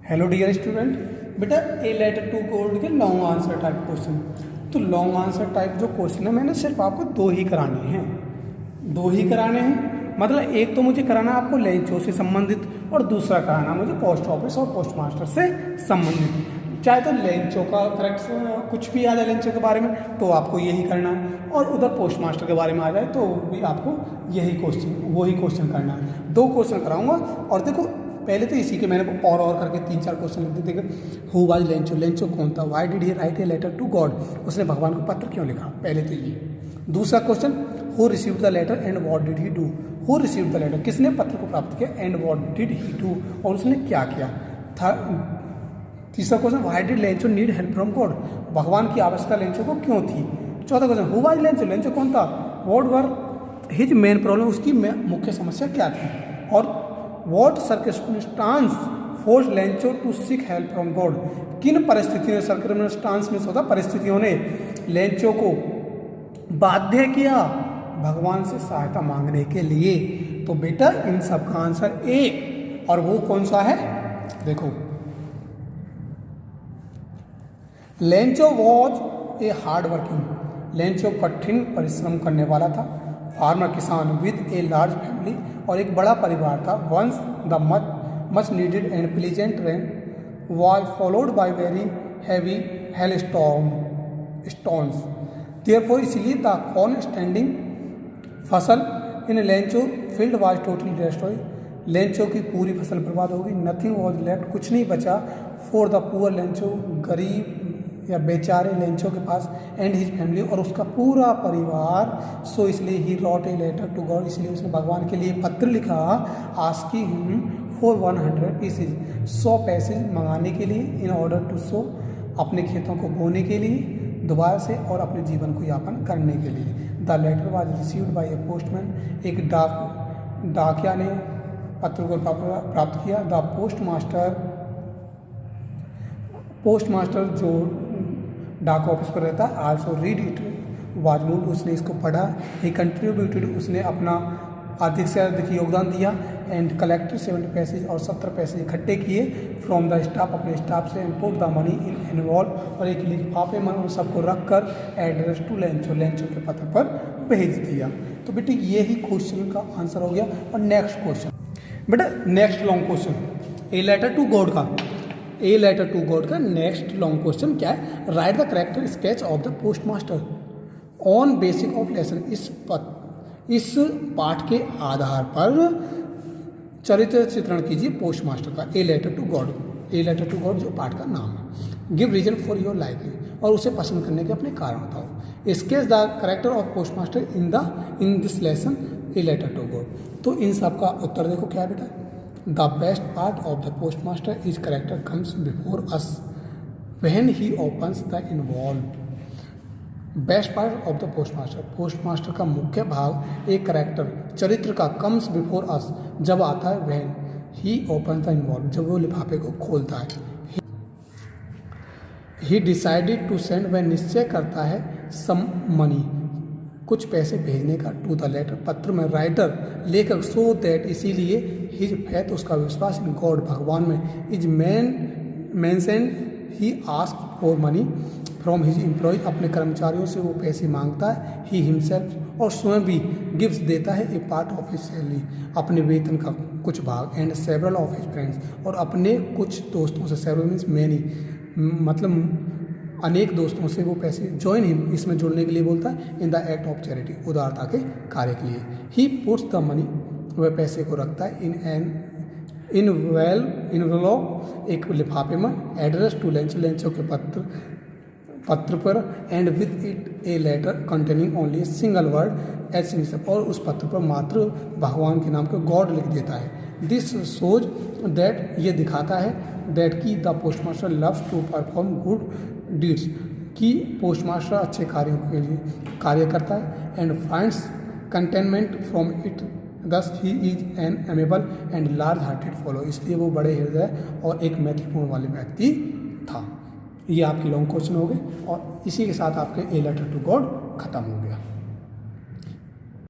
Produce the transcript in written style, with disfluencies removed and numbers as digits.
Hello dear student, बेटा ए letter to God के long answer type question. तो long answer type जो question है मैंने सिर्फ आपको दो ही कराने हैं। मतलब एक तो मुझे कराना आपको लेंचो से संबंधित और दूसरा कराना मुझे पोस्ट ऑफिस और पोस्ट मास्टर से संबंधित। चाहे तो लेंचो का करेक्ट कुछ भी आ जाए लेंचो के बारे में तो आपको यही करना है, और उधर पोस्ट मास्टर के बारे में आ जाए तो भी आपको वही क्वेश्चन करना है। दो क्वेश्चन कराऊंगा। और देखो पहले तो इसी के मैंने और करके 3-4 क्वेश्चन लिख दिए थे। हु वाज लेंचो, लेंचो कौन था, why did he write a letter to God, उसने भगवान को पत्र क्यों लिखा, पहले तो ये। दूसरा question, who received the letter and what did he do, who received the letter, किसने पत्र को प्राप्त किया, and what did he do, और उसने क्या किया था। तीसरा question, why did Lencho need help from God, भगवान की आवश्यकता लेंचो को क्यों थी। चौथा question, who was Lencho, Lencho कौन था, what were his main problem, उसकी मुख्य समस्या क्या थी, और what circumstance force Lencho to seek help from God, किन परिस्थितियों, सर्कमस्टांस में होता परिस्थितियों ने लेंचो को बाध्य किया भगवान से सहायता मांगने के लिए। तो बेटा इन सब का आंसर ए, और वो कौन सा है देखो, Lencho was a hard working, Lencho कठिन परिश्रम करने वाला था, फार्मर किसान विद ए लार्ज फैमिली, और एक बड़ा परिवार था। Once the much needed and pleasant rain was followed by very heavy hail stones, therefore इसलिए द कॉर्न स्टैंडिंग फसल in Lencho field was totally destroy, Lencho की पूरी फसल बर्बाद हो गई। नथिंग वॉज लेफ्ट, कुछ नहीं बचा फॉर द पुअर लेंचो, गरीब या बेचारे लेंचो के पास, एंड हिज फैमिली, और उसका पूरा परिवार। सो इसलिए he wrote a letter to God, इसलिए उसने भगवान के लिए पत्र लिखा, आस्किंग हिम फॉर 100 पीसेज, 100 पैसे मंगाने के लिए, इन ऑर्डर टू सो, अपने खेतों को बोने के लिए दोबारा से, और अपने जीवन को यापन करने के लिए। The letter was received by a postman, एक डाकिया ने पत्र को प्राप्त किया। द पोस्ट मास्टर जो डाक ऑफिस पर रहता है, also read it was moved, उसने इसको पढ़ा। ही कंट्रीब्यूटेड, उसने अपना अधिक से अधिक योगदान दिया। एंड कलेक्टेड 70 पैसेज, और 70 पैसे इकट्ठे किए फ्रॉम द स्टाफ, अपने स्टाफ से, and put the money in envelope, और एक लिफाफे में उन सबको रख कर एड्रेस टू लेंचो, लेंचो के पत्र पर भेज दिया। तो बेटे ये ही क्वेश्चन का आंसर हो गया। और नेक्स्ट क्वेश्चन बेटा, next long question a letter to God का, ए लेटर टू गॉड का नेक्स्ट लॉन्ग क्वेश्चन क्या है, write the character sketch of the post master on basic of lesson, इस पाठ के आधार पर चरित्र चित्रण कीजिए पोस्ट मास्टर का। A letter to God, a letter to God जो पाठ का नाम है। Give reason for your liking, और उसे पसंद करने के अपने कारण बताओ। Sketch the character of postmaster in this lesson a letter to God. तो इन सब का उत्तर देखो क्या है बेटा, the best part of the post master is character comes before us when he opens the envelope. Best part of the post master का मुख्य भाग एक करेक्टर चरित्र का कम्स बिफोर अस जब आता है, when he opens the involve जब वो लिफाफे को खोलता है। ही डिसाइडेड टू सेंड, वह निश्चय करता है, सम मनी कुछ पैसे भेजने का, टू द लेटर पत्र में, राइटर लेखक, सो दैट इसीलिए, हिज फैथ उसका विश्वास, इन गॉड भगवान में, is mentioned, he ask for money from his employ, अपने कर्मचारियों से वो पैसे मांगता है। ही हिमसेल्फ, और स्वयं भी गिफ्ट देता है, ए पार्ट ऑफ हिज सैलरी, अपने वेतन का कुछ भाग, and several of his friends, और अपने कुछ दोस्तों से, सेवरल मीन्स मैनी, मतलब अनेक दोस्तों से वो पैसे, जॉइन हिम इसमें जुड़ने के लिए बोलता है, in the act of charity उदारता के कार्य के लिए। ही पुट्स द मनी, वह पैसे को रखता है, इन एन इनवेलॉप एक लिफाफे में, एड्रेस टू लेंचो, लेंचो के पत्र पर, and with it a letter containing only single word as signature, और उस पत्र पर मात्र भगवान के नाम को गॉड लिख देता है। दिस शोज दैट, ये दिखाता है, दैट की the post master loves to perform good deeds, कि पोस्ट मास्टर अच्छे कार्यों के लिए कार्य करता है, and finds contentment from it, thus he is an amiable and large hearted fellow, इसलिए वो बड़े हृदय और एक मैत्रीपूर्ण वाले व्यक्ति था। ये आपके लॉन्ग क्वेश्चन हो गए, और इसी के साथ आपके ए लेटर टू गॉड खत्म हो गया।